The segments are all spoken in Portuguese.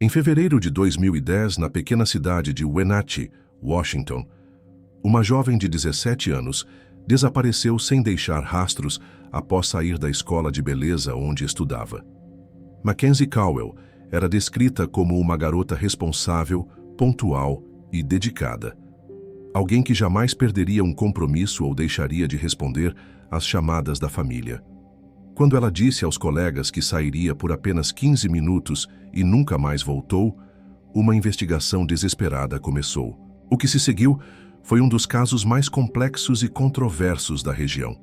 Em fevereiro de 2010, na pequena cidade de Wenatchee, Washington, uma jovem de 17 anos desapareceu sem deixar rastros após sair da escola de beleza onde estudava. Mackenzie Cowell era descrita como uma garota responsável, pontual e dedicada. Alguém que jamais perderia um compromisso ou deixaria de responder às chamadas da família. Quando ela disse aos colegas que sairia por apenas 15 minutos e nunca mais voltou, uma investigação desesperada começou. O que se seguiu foi um dos casos mais complexos e controversos da região,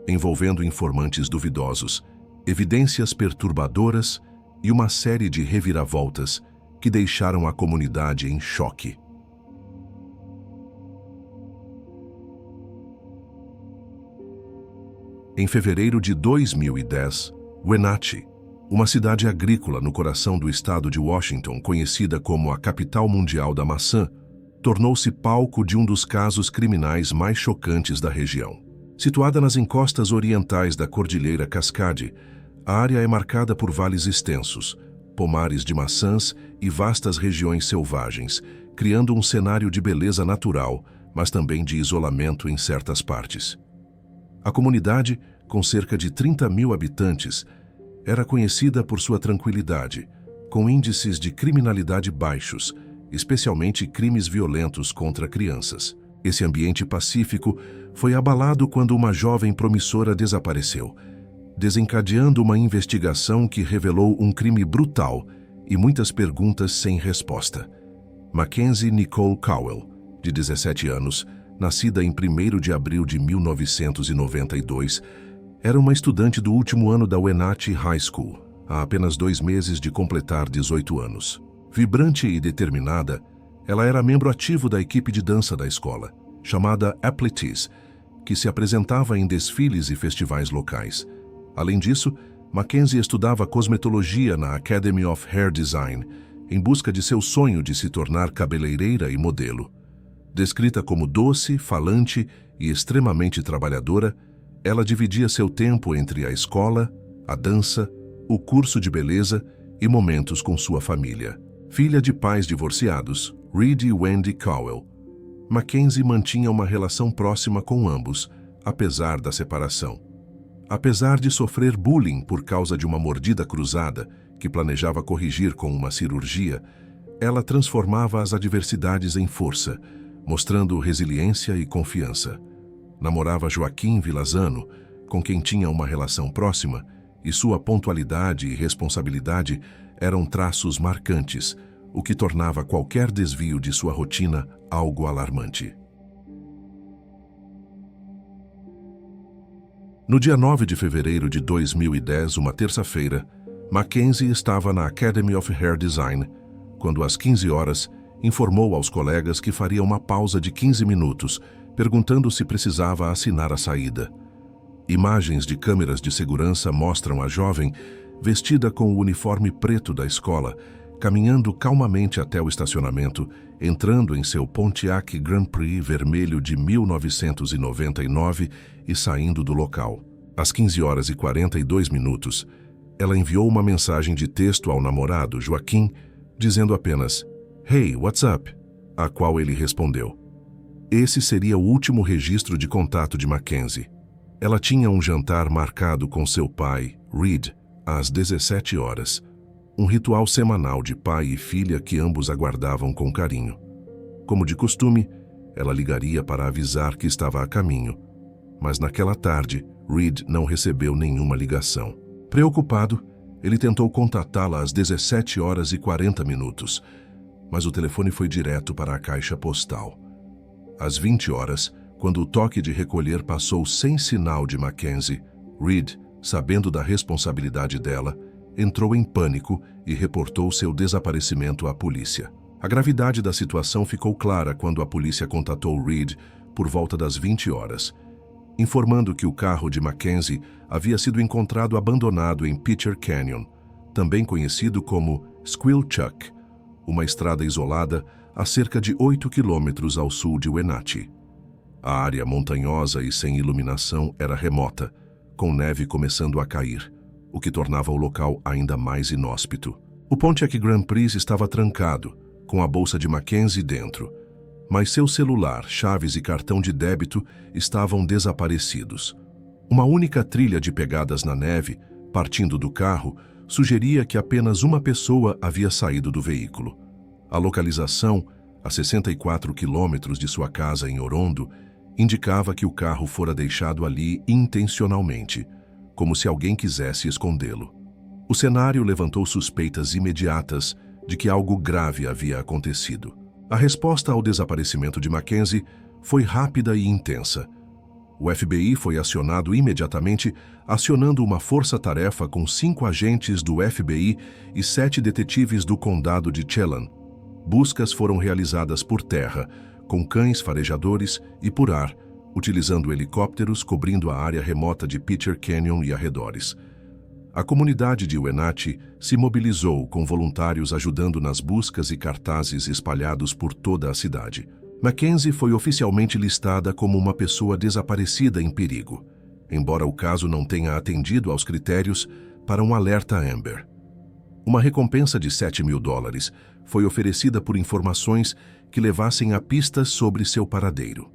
envolvendo informantes duvidosos, evidências perturbadoras e uma série de reviravoltas que deixaram a comunidade em choque. Em fevereiro de 2010, Wenatchee, uma cidade agrícola no coração do estado de Washington, conhecida como a capital mundial da maçã, tornou-se palco de um dos casos criminais mais chocantes da região. Situada nas encostas orientais da Cordilheira Cascade, a área é marcada por vales extensos, pomares de maçãs e vastas regiões selvagens, criando um cenário de beleza natural, mas também de isolamento em certas partes. A comunidade, com cerca de 30 mil habitantes, era conhecida por sua tranquilidade, com índices de criminalidade baixos, especialmente crimes violentos contra crianças. Esse ambiente pacífico foi abalado quando uma jovem promissora desapareceu, desencadeando uma investigação que revelou um crime brutal e muitas perguntas sem resposta. Mackenzie Nicole Cowell, de 17 anos, nascida em 1º de abril de 1992, era uma estudante do último ano da Wenatchee High School, há apenas 2 meses de completar 18 anos. Vibrante e determinada, ela era membro ativo da equipe de dança da escola, chamada Appletees, que se apresentava em desfiles e festivais locais. Além disso, Mackenzie estudava cosmetologia na Academy of Hair Design, em busca de seu sonho de se tornar cabeleireira e modelo. Descrita como doce, falante e extremamente trabalhadora, ela dividia seu tempo entre a escola, a dança, o curso de beleza e momentos com sua família. Filha de pais divorciados, Reed e Wendy Cowell, Mackenzie mantinha uma relação próxima com ambos, apesar da separação. Apesar de sofrer bullying por causa de uma mordida cruzada que planejava corrigir com uma cirurgia, ela transformava as adversidades em força, mostrando resiliência e confiança. Namorava Joaquim Vilazano, com quem tinha uma relação próxima, e sua pontualidade e responsabilidade eram traços marcantes, o que tornava qualquer desvio de sua rotina algo alarmante. No dia 9 de fevereiro de 2010, uma terça-feira, Mackenzie estava na Academy of Hair Design, quando às 15 horas, informou aos colegas que faria uma pausa de 15 minutos, perguntando se precisava assinar a saída. Imagens de câmeras de segurança mostram a jovem, vestida com o uniforme preto da escola, caminhando calmamente até o estacionamento, entrando em seu Pontiac Grand Prix vermelho de 1999 e saindo do local. Às 15 horas e 42 minutos, ela enviou uma mensagem de texto ao namorado, Joaquim, dizendo apenas "Hey, what's up?", a qual ele respondeu. Esse seria o último registro de contato de Mackenzie. Ela tinha um jantar marcado com seu pai, Reed, às 17 horas, um ritual semanal de pai e filha que ambos aguardavam com carinho. Como de costume, ela ligaria para avisar que estava a caminho, mas naquela tarde, Reed não recebeu nenhuma ligação. Preocupado, ele tentou contatá-la às 17 horas e 40 minutos, mas o telefone foi direto para a caixa postal. Às 20 horas, quando o toque de recolher passou sem sinal de Mackenzie, Reed, sabendo da responsabilidade dela, entrou em pânico e reportou seu desaparecimento à polícia. A gravidade da situação ficou clara quando a polícia contatou Reed por volta das 20 horas, informando que o carro de Mackenzie havia sido encontrado abandonado em Pitcher Canyon, também conhecido como Squilchuck, uma estrada isolada a cerca de 8 quilômetros ao sul de Wenatchee. A área montanhosa e sem iluminação era remota, com neve começando a cair, o que tornava o local ainda mais inóspito. O Pontiac Grand Prix estava trancado, com a bolsa de Mackenzie dentro, mas seu celular, chaves e cartão de débito estavam desaparecidos. Uma única trilha de pegadas na neve, partindo do carro, sugeria que apenas uma pessoa havia saído do veículo. A localização, a 64 quilômetros de sua casa em Orondo, indicava que o carro fora deixado ali intencionalmente, como se alguém quisesse escondê-lo. O cenário levantou suspeitas imediatas de que algo grave havia acontecido. A resposta ao desaparecimento de Mackenzie foi rápida e intensa. O FBI foi acionado imediatamente, acionando uma força-tarefa com 5 agentes do FBI e 7 detetives do condado de Chelan. Buscas foram realizadas por terra, com cães farejadores, e por ar, utilizando helicópteros cobrindo a área remota de Pitcher Canyon e arredores. A comunidade de Wenatchee se mobilizou com voluntários ajudando nas buscas e cartazes espalhados por toda a cidade. Mackenzie foi oficialmente listada como uma pessoa desaparecida em perigo, embora o caso não tenha atendido aos critérios para um alerta Amber. Uma recompensa de $7.000 foi oferecida por informações que levassem a pistas sobre seu paradeiro.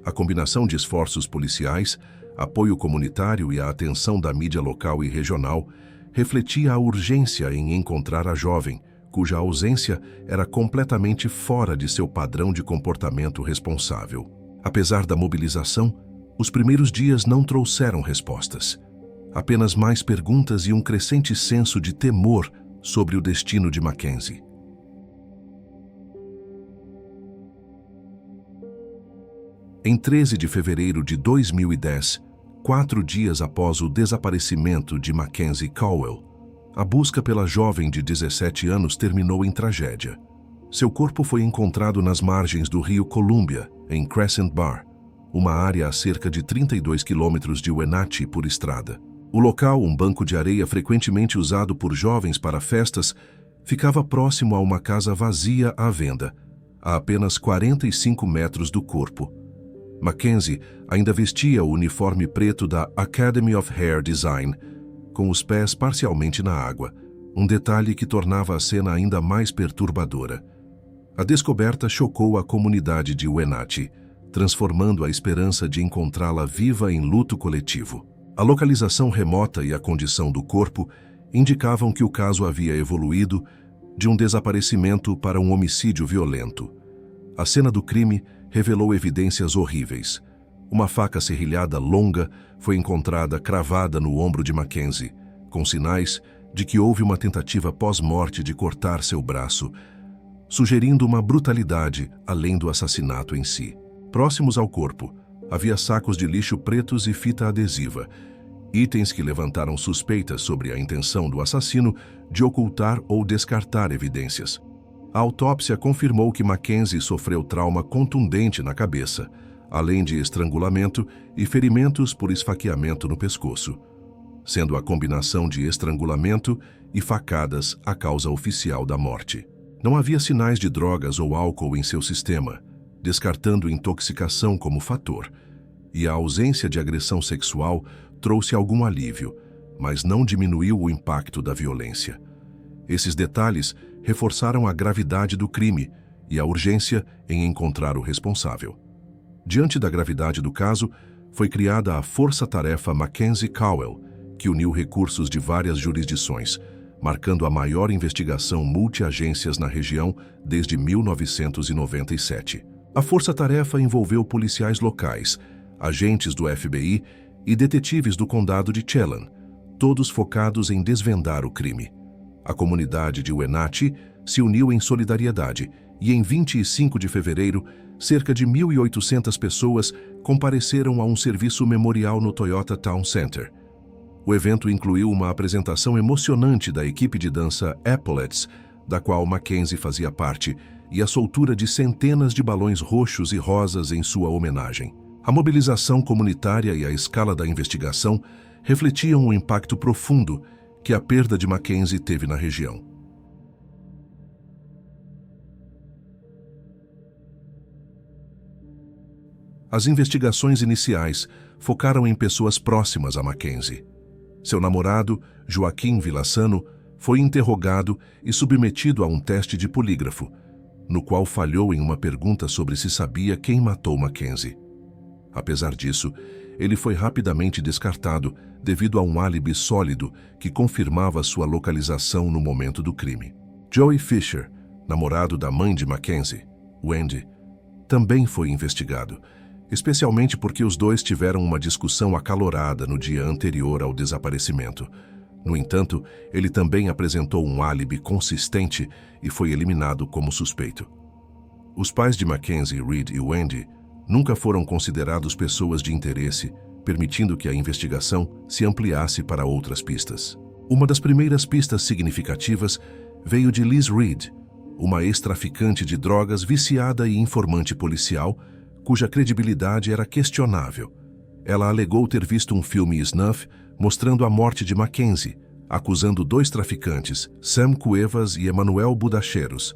A combinação de esforços policiais, apoio comunitário e a atenção da mídia local e regional refletia a urgência em encontrar a jovem, cuja ausência era completamente fora de seu padrão de comportamento responsável. Apesar da mobilização, os primeiros dias não trouxeram respostas. Apenas mais perguntas e um crescente senso de temor sobre o destino de Mackenzie. Em 13 de fevereiro de 2010, 4 dias após o desaparecimento de Mackenzie Cowell, a busca pela jovem de 17 anos terminou em tragédia. Seu corpo foi encontrado nas margens do rio Columbia, em Crescent Bar, uma área a cerca de 32 quilômetros de Wenatchee por estrada. O local, um banco de areia frequentemente usado por jovens para festas, ficava próximo a uma casa vazia à venda, a apenas 45 metros do corpo. Mackenzie ainda vestia o uniforme preto da Academy of Hair Design, com os pés parcialmente na água, um detalhe que tornava a cena ainda mais perturbadora. A descoberta chocou a comunidade de Wenatchee, transformando a esperança de encontrá-la viva em luto coletivo. A localização remota e a condição do corpo indicavam que o caso havia evoluído de um desaparecimento para um homicídio violento. A cena do crime revelou evidências horríveis. Uma faca serrilhada longa foi encontrada cravada no ombro de Mackenzie, com sinais de que houve uma tentativa pós-morte de cortar seu braço, sugerindo uma brutalidade além do assassinato em si. Próximos ao corpo, havia sacos de lixo pretos e fita adesiva, itens que levantaram suspeitas sobre a intenção do assassino de ocultar ou descartar evidências. A autópsia confirmou que Mackenzie sofreu trauma contundente na cabeça, além de estrangulamento e ferimentos por esfaqueamento no pescoço, sendo a combinação de estrangulamento e facadas a causa oficial da morte. Não havia sinais de drogas ou álcool em seu sistema, descartando intoxicação como fator, e a ausência de agressão sexual trouxe algum alívio, mas não diminuiu o impacto da violência. Esses detalhes reforçaram a gravidade do crime e a urgência em encontrar o responsável. Diante da gravidade do caso, foi criada a Força-Tarefa Mackenzie Cowell, que uniu recursos de várias jurisdições, marcando a maior investigação multi-agências na região desde 1997. A Força-Tarefa envolveu policiais locais, agentes do FBI e detetives do condado de Chelan, todos focados em desvendar o crime. A comunidade de Wenatchee se uniu em solidariedade e, em 25 de fevereiro, cerca de 1.800 pessoas compareceram a um serviço memorial no Toyota Town Center. O evento incluiu uma apresentação emocionante da equipe de dança Epaulettes, da qual Mackenzie fazia parte, e a soltura de centenas de balões roxos e rosas em sua homenagem. A mobilização comunitária e a escala da investigação refletiam o impacto profundo que a perda de Mackenzie teve na região. As investigações iniciais focaram em pessoas próximas a Mackenzie. Seu namorado, Joaquim Vilassano, Foi interrogado e submetido a um teste de polígrafo, no qual falhou em uma pergunta sobre se sabia quem matou Mackenzie. Apesar disso, ele foi rapidamente descartado devido a um álibi sólido que confirmava sua localização no momento do crime. Joey Fisher, namorado da mãe de Mackenzie, Wendy, também foi investigado, especialmente porque os dois tiveram uma discussão acalorada no dia anterior ao desaparecimento. No entanto, ele também apresentou um álibi consistente e foi eliminado como suspeito. Os pais de Mackenzie, Reed e Wendy nunca foram considerados pessoas de interesse, permitindo que a investigação se ampliasse para outras pistas. Uma das primeiras pistas significativas veio de Liz Reed, uma ex-traficante de drogas viciada e informante policial, cuja credibilidade era questionável. Ela alegou ter visto um filme snuff mostrando a morte de Mackenzie, acusando 2 traficantes, Sam Cuevas e Emanuel Budacheiros,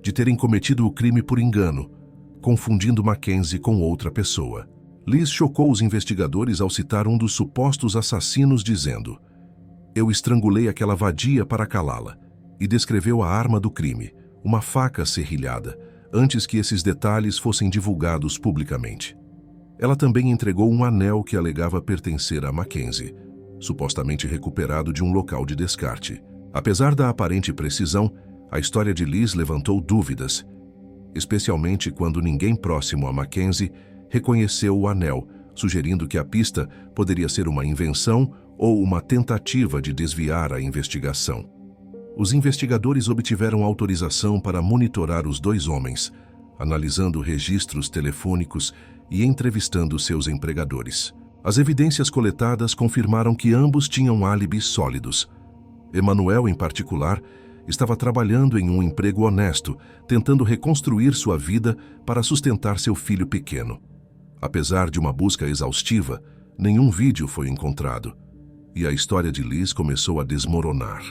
de terem cometido o crime por engano, confundindo Mackenzie com outra pessoa. Liz chocou os investigadores ao citar um dos supostos assassinos dizendo: "Eu estrangulei aquela vadia para calá-la", e descreveu a arma do crime, uma faca serrilhada, antes que esses detalhes fossem divulgados publicamente. Ela também entregou um anel que alegava pertencer a Mackenzie, supostamente recuperado de um local de descarte. Apesar da aparente precisão, a história de Liz levantou dúvidas, especialmente quando ninguém próximo a Mackenzie reconheceu o anel, sugerindo que a pista poderia ser uma invenção ou uma tentativa de desviar a investigação. Os investigadores obtiveram autorização para monitorar os 2 homens, analisando registros telefônicos e entrevistando seus empregadores. As evidências coletadas confirmaram que ambos tinham álibis sólidos. Emanuel, em particular, estava trabalhando em um emprego honesto, tentando reconstruir sua vida para sustentar seu filho pequeno. Apesar de uma busca exaustiva, nenhum vídeo foi encontrado, e a história de Liz começou a desmoronar.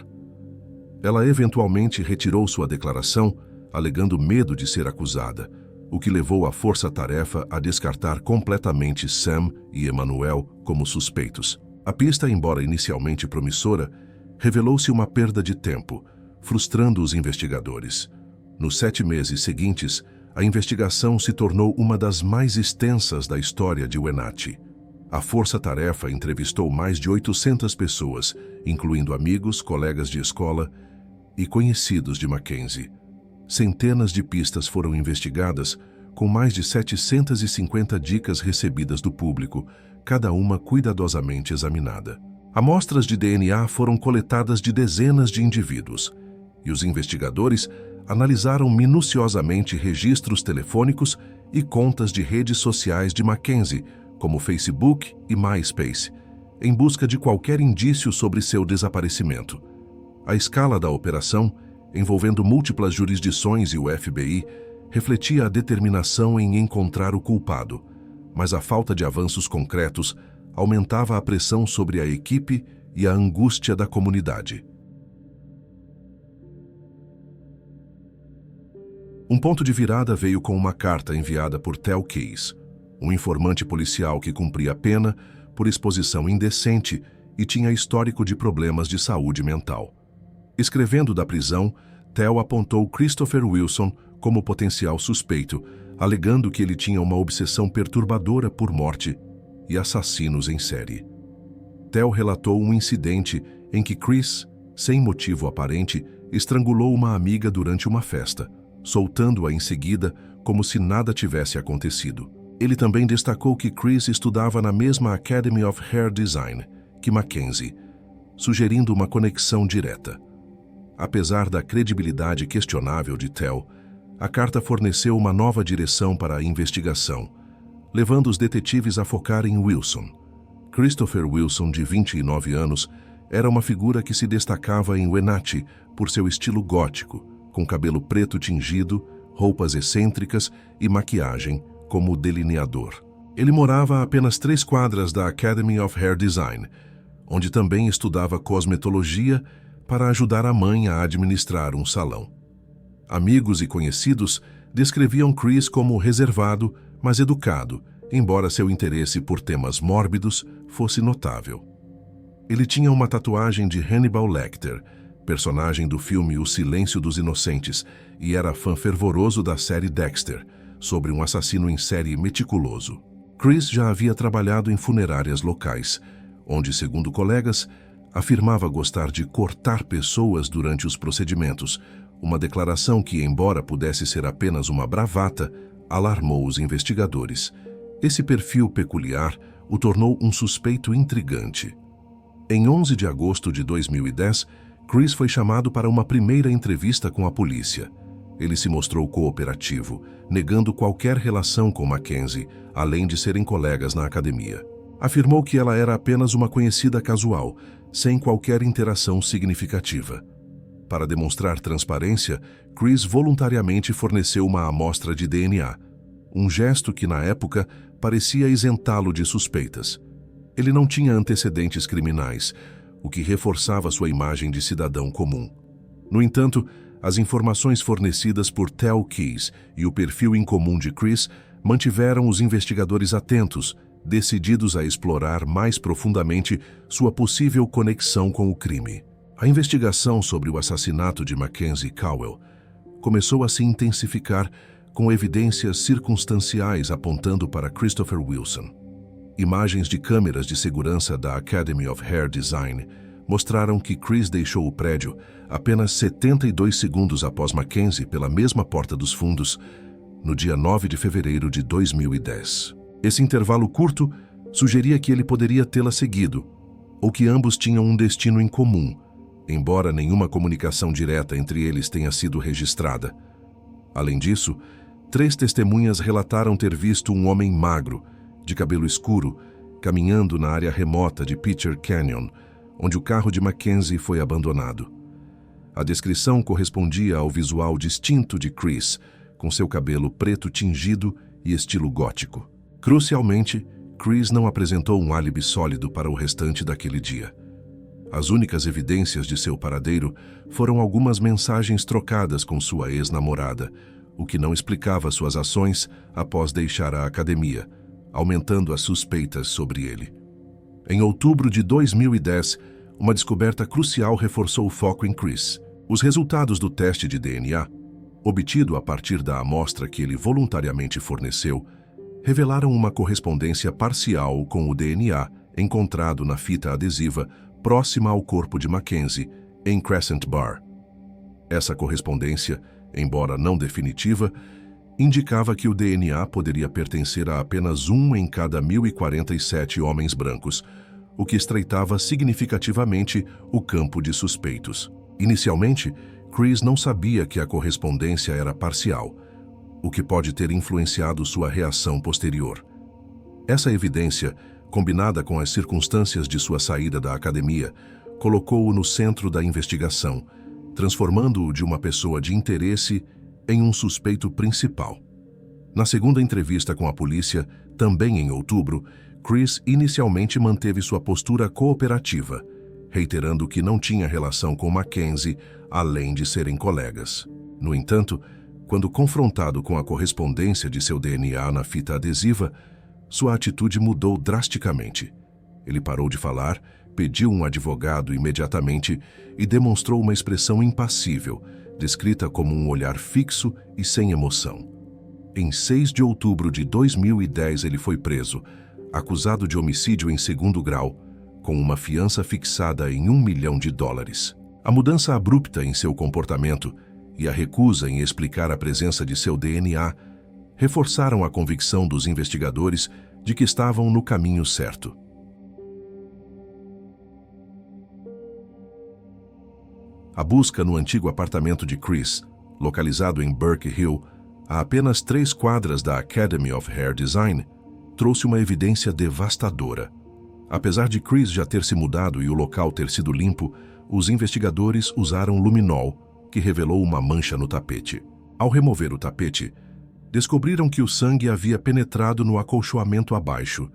Ela eventualmente retirou sua declaração, alegando medo de ser acusada, o que levou a força-tarefa a descartar completamente Sam e Emanuel como suspeitos. A pista, embora inicialmente promissora, revelou-se uma perda de tempo, frustrando os investigadores. Nos 7 meses seguintes, a investigação se tornou uma das mais extensas da história de Wenatchee. A força-tarefa entrevistou mais de 800 pessoas, incluindo amigos, colegas de escola e conhecidos de Mackenzie. Centenas de pistas foram investigadas, com mais de 750 dicas recebidas do público, cada uma cuidadosamente examinada. Amostras de DNA foram coletadas de dezenas de indivíduos, e os investigadores analisaram minuciosamente registros telefônicos e contas de redes sociais de Mackenzie, como Facebook e MySpace, em busca de qualquer indício sobre seu desaparecimento. A escala da operação, envolvendo múltiplas jurisdições e o FBI, refletia a determinação em encontrar o culpado, mas a falta de avanços concretos aumentava a pressão sobre a equipe e a angústia da comunidade. Um ponto de virada veio com uma carta enviada por Tel Keys, um informante policial que cumpria pena por exposição indecente e tinha histórico de problemas de saúde mental. Escrevendo da prisão, Tel apontou Christopher Wilson como potencial suspeito, alegando que ele tinha uma obsessão perturbadora por morte e assassinos em série. Tel relatou um incidente em que Chris, sem motivo aparente, estrangulou uma amiga durante uma festa, soltando-a em seguida como se nada tivesse acontecido. Ele também destacou que Chris estudava na mesma Academy of Hair Design que Mackenzie, sugerindo uma conexão direta. Apesar da credibilidade questionável de Tel, a carta forneceu uma nova direção para a investigação, levando os detetives a focar em Wilson. Christopher Wilson, de 29 anos, era uma figura que se destacava em Wenatchee por seu estilo gótico, com cabelo preto tingido, roupas excêntricas e maquiagem como delineador. Ele morava a apenas 3 quadras da Academy of Hair Design, onde também estudava cosmetologia para ajudar a mãe a administrar um salão. Amigos e conhecidos descreviam Chris como reservado, mas educado, embora seu interesse por temas mórbidos fosse notável. Ele tinha uma tatuagem de Hannibal Lecter, personagem do filme O Silêncio dos Inocentes, e era fã fervoroso da série Dexter, sobre um assassino em série meticuloso. Chris já havia trabalhado em funerárias locais, onde, segundo colegas, afirmava gostar de cortar pessoas durante os procedimentos, uma declaração que, embora pudesse ser apenas uma bravata, alarmou os investigadores. Esse perfil peculiar o tornou um suspeito intrigante. Em 11 de agosto de 2010, Chris foi chamado para uma primeira entrevista com a polícia. Ele se mostrou cooperativo, negando qualquer relação com Mackenzie, além de serem colegas na academia. Afirmou que ela era apenas uma conhecida casual, sem qualquer interação significativa. Para demonstrar transparência, Chris voluntariamente forneceu uma amostra de DNA, um gesto que, na época, parecia isentá-lo de suspeitas. Ele não tinha antecedentes criminais, o que reforçava sua imagem de cidadão comum. No entanto, as informações fornecidas por Tel Keys e o perfil incomum de Chris mantiveram os investigadores atentos, decididos a explorar mais profundamente sua possível conexão com o crime. A investigação sobre o assassinato de Mackenzie Cowell começou a se intensificar, com evidências circunstanciais apontando para Christopher Wilson. Imagens de câmeras de segurança da Academy of Hair Design mostraram que Chris deixou o prédio apenas 72 segundos após Mackenzie pela mesma porta dos fundos, no dia 9 de fevereiro de 2010. Esse intervalo curto sugeria que ele poderia tê-la seguido, ou que ambos tinham um destino em comum, embora nenhuma comunicação direta entre eles tenha sido registrada. Além disso, 3 testemunhas relataram ter visto um homem magro, de cabelo escuro, caminhando na área remota de Pitcher Canyon, onde o carro de Mackenzie foi abandonado. A descrição correspondia ao visual distinto de Chris, com seu cabelo preto tingido e estilo gótico. Crucialmente, Chris não apresentou um álibi sólido para o restante daquele dia. As únicas evidências de seu paradeiro foram algumas mensagens trocadas com sua ex-namorada, o que não explicava suas ações após deixar a academia, aumentando as suspeitas sobre ele. Em outubro de 2010, uma descoberta crucial reforçou o foco em Chris. Os resultados do teste de DNA, obtido a partir da amostra que ele voluntariamente forneceu, revelaram uma correspondência parcial com o DNA encontrado na fita adesiva próxima ao corpo de Mackenzie, em Crescent Bar. Essa correspondência, embora não definitiva, indicava que o DNA poderia pertencer a apenas um em cada 1.047 homens brancos, o que estreitava significativamente o campo de suspeitos. Inicialmente, Chris não sabia que a correspondência era parcial, o que pode ter influenciado sua reação posterior. Essa evidência, combinada com as circunstâncias de sua saída da academia, colocou-o no centro da investigação, transformando-o de uma pessoa de interesse em um suspeito principal. Na segunda entrevista com a polícia, também em outubro, Chris inicialmente manteve sua postura cooperativa, reiterando que não tinha relação com Mackenzie, além de serem colegas. No entanto, quando confrontado com a correspondência de seu DNA na fita adesiva, sua atitude mudou drasticamente. Ele parou de falar, pediu um advogado imediatamente e demonstrou uma expressão impassível, descrita como um olhar fixo e sem emoção. Em 6 de outubro de 2010, ele foi preso, acusado de homicídio em segundo grau, com uma fiança fixada em $1 milhão. A mudança abrupta em seu comportamento e a recusa em explicar a presença de seu DNA reforçaram a convicção dos investigadores de que estavam no caminho certo. A busca no antigo apartamento de Chris, localizado em Burke Hill, a apenas 3 quadras da Academy of Hair Design, trouxe uma evidência devastadora. Apesar de Chris já ter se mudado e o local ter sido limpo, os investigadores usaram luminol, que revelou uma mancha no tapete. Ao remover o tapete, descobriram que o sangue havia penetrado no acolchoamento abaixo,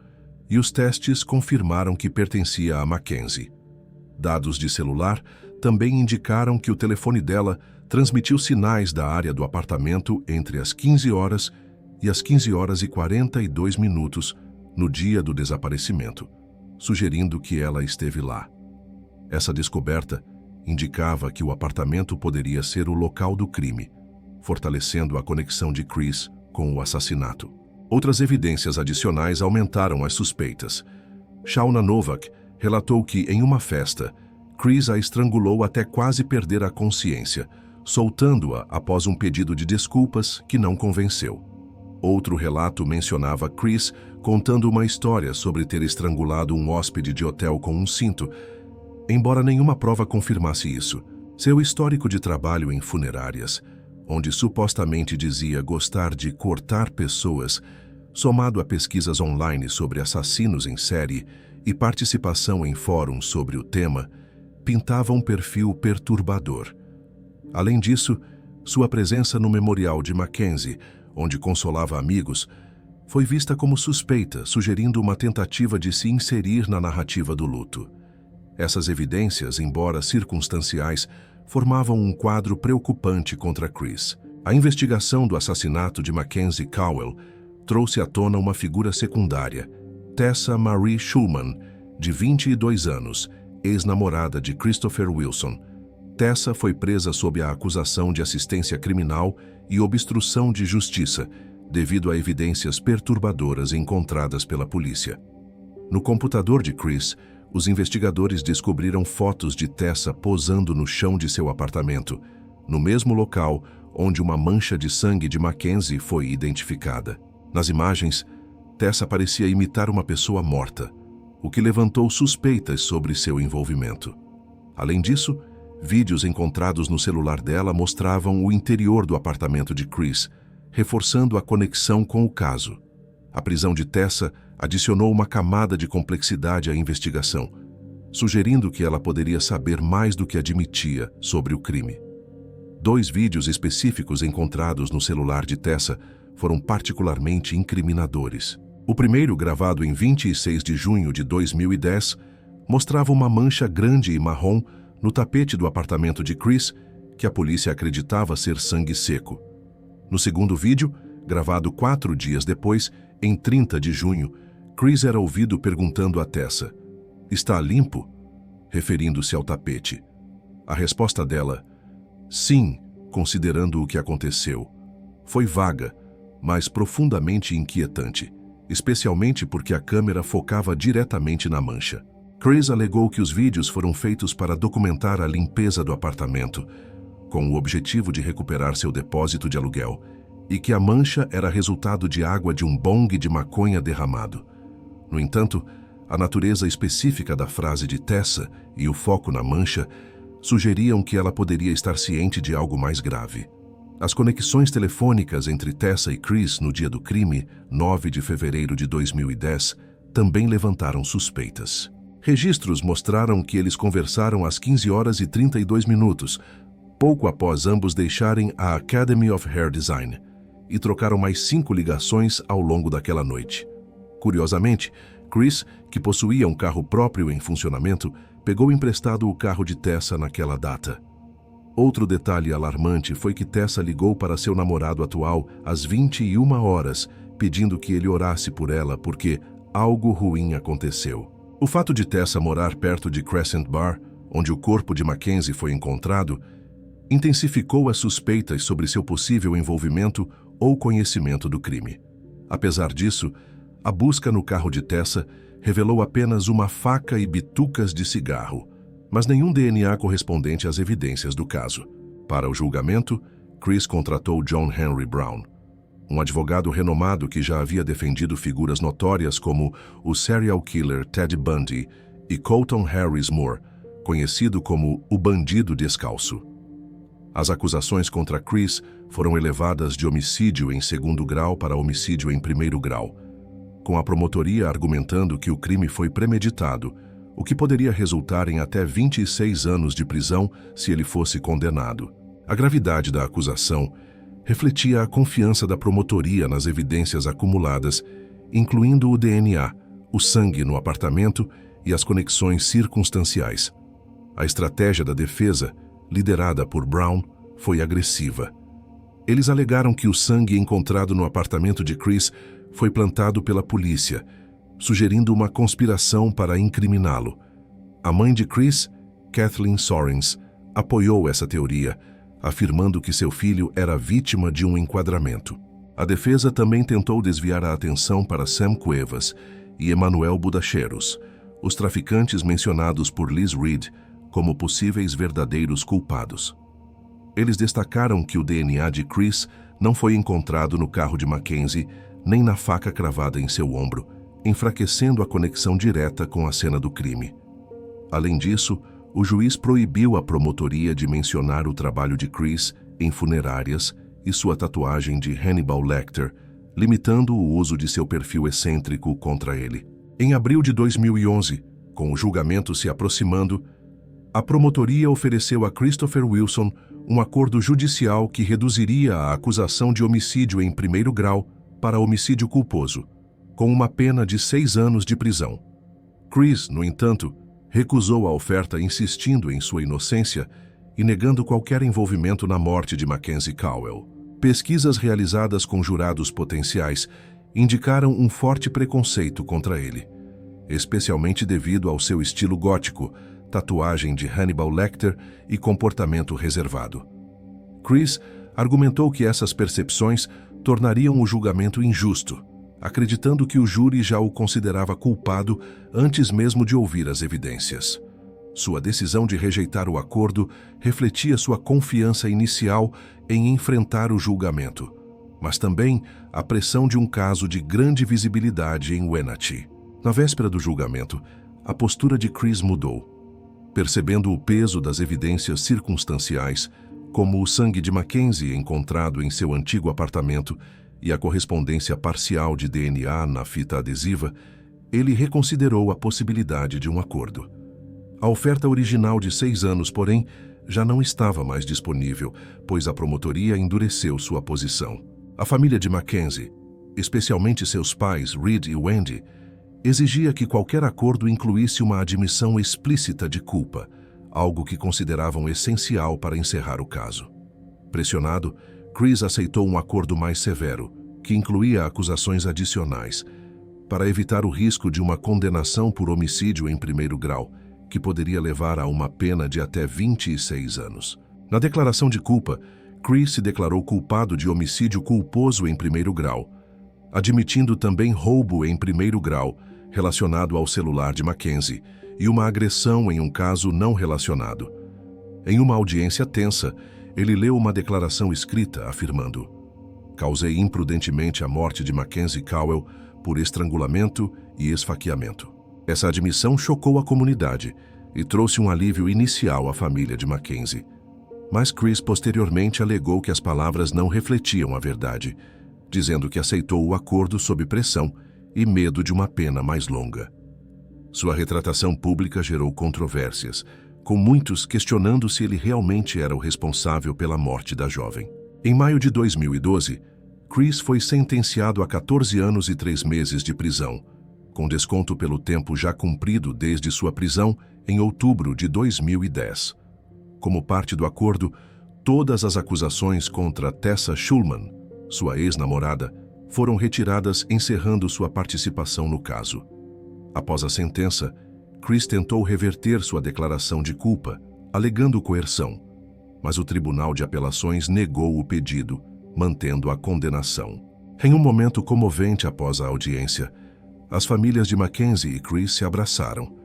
e os testes confirmaram que pertencia a Mackenzie. Dados de celular também indicaram que o telefone dela transmitiu sinais da área do apartamento entre as 15 horas e as 15 horas e 42 minutos no dia do desaparecimento, sugerindo que ela esteve lá. Essa descoberta, indicava que o apartamento poderia ser o local do crime, fortalecendo a conexão de Chris com o assassinato. Outras evidências adicionais aumentaram as suspeitas. Shauna Novak relatou que, em uma festa, Chris a estrangulou até quase perder a consciência, soltando-a após um pedido de desculpas que não convenceu. Outro relato mencionava Chris contando uma história sobre ter estrangulado um hóspede de hotel com um cinto, embora nenhuma prova confirmasse isso. Seu histórico de trabalho em funerárias, onde supostamente dizia gostar de cortar pessoas, somado a pesquisas online sobre assassinos em série e participação em fóruns sobre o tema, pintava um perfil perturbador. Além disso, sua presença no memorial de Mackenzie, onde consolava amigos, foi vista como suspeita, sugerindo uma tentativa de se inserir na narrativa do luto. Essas evidências, embora circunstanciais, formavam um quadro preocupante contra Chris. A investigação do assassinato de Mackenzie Cowell trouxe à tona uma figura secundária, Tessa Marie Schulman, de 22 anos, ex-namorada de Christopher Wilson. Tessa foi presa sob a acusação de assistência criminal e obstrução de justiça, devido a evidências perturbadoras encontradas pela polícia. No computador de Chris, os investigadores descobriram fotos de Tessa posando no chão de seu apartamento, no mesmo local onde uma mancha de sangue de Mackenzie foi identificada. Nas imagens, Tessa parecia imitar uma pessoa morta, o que levantou suspeitas sobre seu envolvimento. Além disso, vídeos encontrados no celular dela mostravam o interior do apartamento de Chris, reforçando a conexão com o caso. A prisão de Tessa adicionou uma camada de complexidade à investigação, sugerindo que ela poderia saber mais do que admitia sobre o crime. 2 vídeos específicos encontrados no celular de Tessa foram particularmente incriminadores. O primeiro, gravado em 26 de junho de 2010, mostrava uma mancha grande e marrom no tapete do apartamento de Chris, que a polícia acreditava ser sangue seco. No segundo vídeo, gravado 4 dias depois, em 30 de junho, Chris era ouvido perguntando a Tessa: "Está limpo?", referindo-se ao tapete. A resposta dela: "Sim, considerando o que aconteceu", foi vaga, mas profundamente inquietante, especialmente porque a câmera focava diretamente na mancha. Chris alegou que os vídeos foram feitos para documentar a limpeza do apartamento, com o objetivo de recuperar seu depósito de aluguel, e que a mancha era resultado de água de um bong de maconha derramado. No entanto, a natureza específica da frase de Tessa e o foco na mancha sugeriam que ela poderia estar ciente de algo mais grave. As conexões telefônicas entre Tessa e Chris no dia do crime, 9 de fevereiro de 2010, também levantaram suspeitas. Registros mostraram que eles conversaram às 15 horas e 32 minutos, pouco após ambos deixarem a Academy of Hair Design, e trocaram mais 5 ligações ao longo daquela noite. Curiosamente, Chris, que possuía um carro próprio em funcionamento, pegou emprestado o carro de Tessa naquela data. Outro detalhe alarmante foi que Tessa ligou para seu namorado atual às 21 horas, pedindo que ele orasse por ela porque algo ruim aconteceu. O fato de Tessa morar perto de Crescent Bar, onde o corpo de Mackenzie foi encontrado, intensificou as suspeitas sobre seu possível envolvimento ou conhecimento do crime. Apesar disso, a busca no carro de Tessa revelou apenas uma faca e bitucas de cigarro, mas nenhum DNA correspondente às evidências do caso. Para o julgamento, Chris contratou John Henry Brown, um advogado renomado que já havia defendido figuras notórias como o serial killer Ted Bundy e Colton Harris Moore, conhecido como o Bandido Descalço. As acusações contra Chris foram elevadas de homicídio em 2º grau para homicídio em 1º grau, com a promotoria argumentando que o crime foi premeditado, o que poderia resultar em até 26 anos de prisão se ele fosse condenado. A gravidade da acusação refletia a confiança da promotoria nas evidências acumuladas, incluindo o DNA, o sangue no apartamento e as conexões circunstanciais. A estratégia da defesa, liderada por Brown, foi agressiva. Eles alegaram que o sangue encontrado no apartamento de Chris foi plantado pela polícia, sugerindo uma conspiração para incriminá-lo. A mãe de Chris, Kathleen Sorens, apoiou essa teoria, afirmando que seu filho era vítima de um enquadramento. A defesa também tentou desviar a atenção para Sam Cuevas e Emanuel Budacheiros, os traficantes mencionados por Liz Reed como possíveis verdadeiros culpados. Eles destacaram que o DNA de Chris não foi encontrado no carro de Mackenzie nem na faca cravada em seu ombro, enfraquecendo a conexão direta com a cena do crime. Além disso, o juiz proibiu a promotoria de mencionar o trabalho de Chris em funerárias e sua tatuagem de Hannibal Lecter, limitando o uso de seu perfil excêntrico contra ele. Em abril de 2011, com o julgamento se aproximando, a promotoria ofereceu a Christopher Wilson um acordo judicial que reduziria a acusação de homicídio em primeiro grau para homicídio culposo, com uma pena de 6 anos de prisão. Chris, no entanto, recusou a oferta, insistindo em sua inocência e negando qualquer envolvimento na morte de Mackenzie Cowell. Pesquisas realizadas com jurados potenciais indicaram um forte preconceito contra ele, especialmente devido ao seu estilo gótico, tatuagem de Hannibal Lecter e comportamento reservado. Chris argumentou que essas percepções tornariam o julgamento injusto, acreditando que o júri já o considerava culpado antes mesmo de ouvir as evidências. Sua decisão de rejeitar o acordo refletia sua confiança inicial em enfrentar o julgamento, mas também a pressão de um caso de grande visibilidade em Wenatchee. Na véspera do julgamento, a postura de Chris mudou. Percebendo o peso das evidências circunstanciais, como o sangue de Mackenzie encontrado em seu antigo apartamento e a correspondência parcial de DNA na fita adesiva, ele reconsiderou a possibilidade de um acordo. A oferta original de 6 anos, porém, já não estava mais disponível, pois a promotoria endureceu sua posição. A família de Mackenzie, especialmente seus pais, Reed e Wendy, exigia que qualquer acordo incluísse uma admissão explícita de culpa, algo que consideravam essencial para encerrar o caso. Pressionado, Chris aceitou um acordo mais severo, que incluía acusações adicionais, para evitar o risco de uma condenação por homicídio em primeiro grau, que poderia levar a uma pena de até 26 anos. Na declaração de culpa, Chris se declarou culpado de homicídio culposo em primeiro grau, admitindo também roubo em primeiro grau, relacionado ao celular de Mackenzie, e uma agressão em um caso não relacionado. Em uma audiência tensa, ele leu uma declaração escrita afirmando: "Causei imprudentemente a morte de Mackenzie Cowell por estrangulamento e esfaqueamento." Essa admissão chocou a comunidade e trouxe um alívio inicial à família de Mackenzie. Mas Chris posteriormente alegou que as palavras não refletiam a verdade, dizendo que aceitou o acordo sob pressão e medo de uma pena mais longa. Sua retratação pública gerou controvérsias, com muitos questionando se ele realmente era o responsável pela morte da jovem. Em maio de 2012, Chris foi sentenciado a 14 anos e 3 meses de prisão, com desconto pelo tempo já cumprido desde sua prisão em outubro de 2010. Como parte do acordo, todas as acusações contra Tessa Schulman, sua ex-namorada, foram retiradas, encerrando sua participação no caso. Após a sentença, Chris tentou reverter sua declaração de culpa, alegando coerção, mas o Tribunal de Apelações negou o pedido, mantendo a condenação. Em um momento comovente após a audiência, as famílias de Mackenzie e Chris se abraçaram,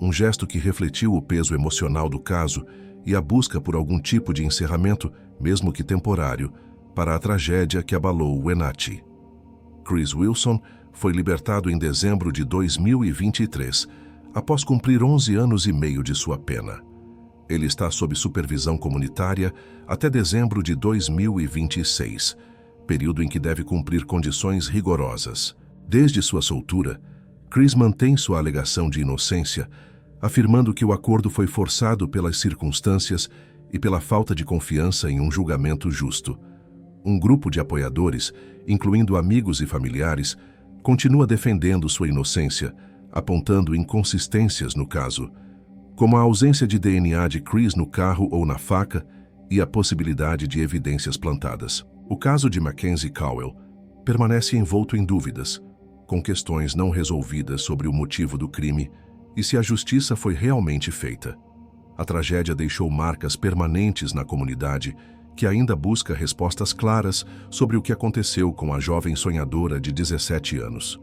um gesto que refletiu o peso emocional do caso e a busca por algum tipo de encerramento, mesmo que temporário, para a tragédia que abalou Wenatchee. Chris Wilson foi libertado em dezembro de 2023, após cumprir 11 anos e meio de sua pena. Ele está sob supervisão comunitária até dezembro de 2026, período em que deve cumprir condições rigorosas. Desde sua soltura, Chris mantém sua alegação de inocência, afirmando que o acordo foi forçado pelas circunstâncias e pela falta de confiança em um julgamento justo. Um grupo de apoiadores, incluindo amigos e familiares, continua defendendo sua inocência, apontando inconsistências no caso, como a ausência de DNA de Chris no carro ou na faca e a possibilidade de evidências plantadas. O caso de Mackenzie Cowell permanece envolto em dúvidas, com questões não resolvidas sobre o motivo do crime e se a justiça foi realmente feita. A tragédia deixou marcas permanentes na comunidade, que ainda busca respostas claras sobre o que aconteceu com a jovem sonhadora de 17 anos.